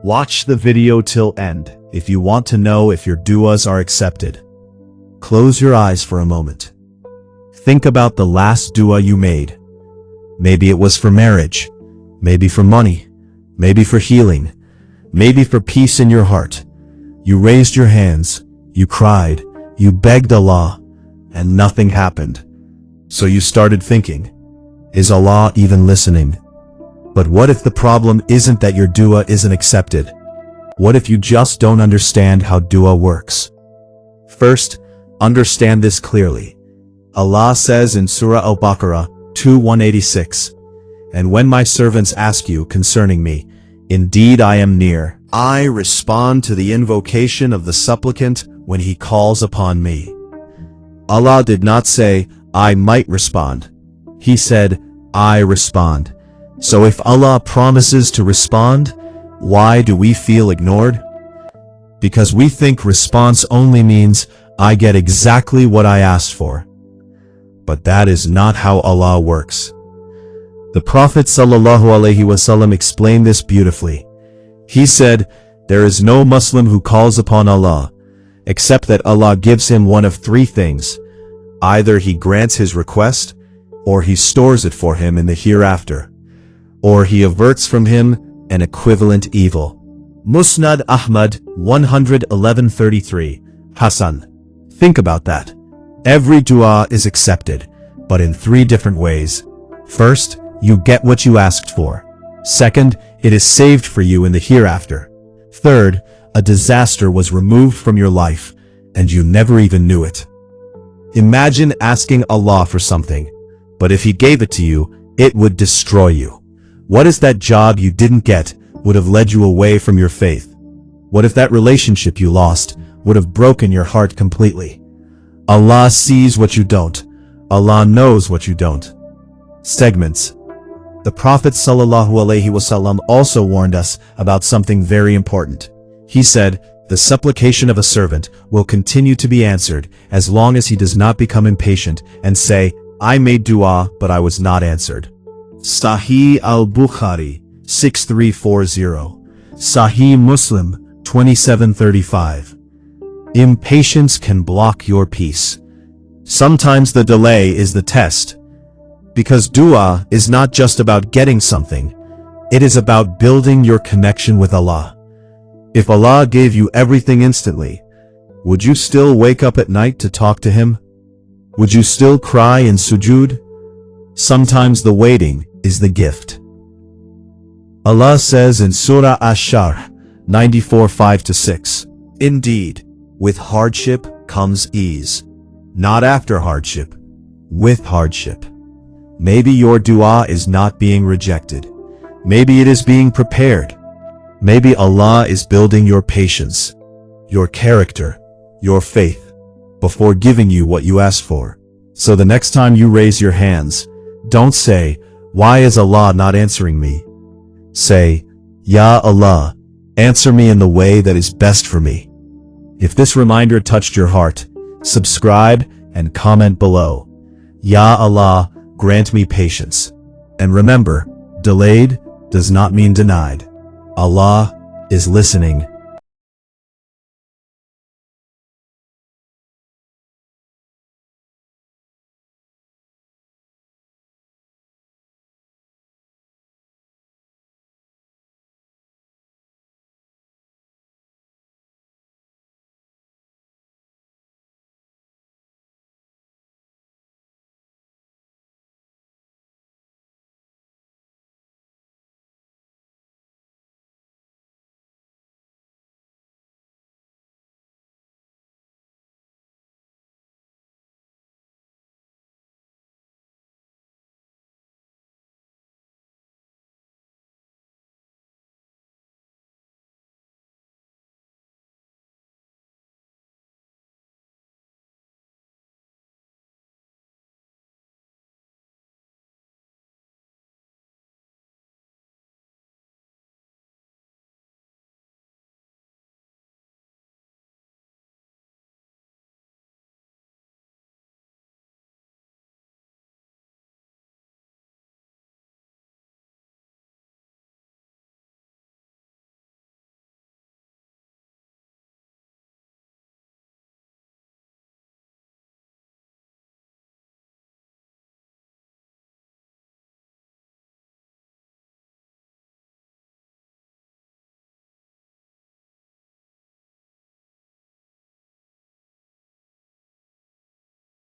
Watch the video till end if you want to know if your du'as are accepted. Close your eyes for a moment. Think about the last du'a you made. Maybe it was for marriage, maybe for money, maybe for healing, maybe for peace in your heart. You raised your hands, you cried, you begged Allah, and nothing happened. So you started thinking, is Allah even listening? But what if the problem isn't that your du'a isn't accepted? What if you just don't understand how du'a works? First, understand this clearly. Allah says in Surah Al-Baqarah 2:186, "And when my servants ask you concerning me, indeed I am near. I respond to the invocation of the supplicant when he calls upon me." Allah did not say, "I might respond." He said, "I respond." So if Allah promises to respond, why do we feel ignored? Because we think response only means I get exactly what I asked for. But that is not how Allah works. The Prophet ﷺ explained this beautifully. He said, "There is no Muslim who calls upon Allah, except that Allah gives him one of three things. Either He grants his request, or He stores it for him in the hereafter, or He averts from him an equivalent evil." Musnad Ahmad 11133, Hassan. Think about that. Every dua is accepted, but in three different ways. First, you get what you asked for. Second, it is saved for you in the hereafter. Third, a disaster was removed from your life, and you never even knew it. Imagine asking Allah for something, but if He gave it to you, it would destroy you. What if that job you didn't get would have led you away from your faith? What if that relationship you lost would have broken your heart completely? Allah sees what you don't. Allah knows what you don't. Segments. The Prophet ﷺ also warned us about something very important. He said, "The supplication of a servant will continue to be answered as long as he does not become impatient and say, 'I made dua, but I was not answered.'" Sahih Al-Bukhari 6340. Sahih Muslim 2735. Impatience can block your peace. Sometimes the delay is the test. Because dua is not just about getting something, it is about building your connection with Allah. If Allah gave you everything instantly, would you still wake up at night to talk to Him? Would you still cry in sujood? Sometimes the waiting is the gift. Allah says in Surah Ash-Sharh 94:5-6, "Indeed, with hardship comes ease." Not after hardship, with hardship. Maybe your dua is not being rejected. Maybe it is being prepared. Maybe Allah is building your patience, your character, your faith, before giving you what you asked for. So the next time you raise your hands, don't say, "Why is Allah not answering me?" Say, "Ya Allah, answer me in the way that is best for me." If this reminder touched your heart, subscribe and comment below. Ya Allah, grant me patience. And remember, delayed does not mean denied. Allah is listening.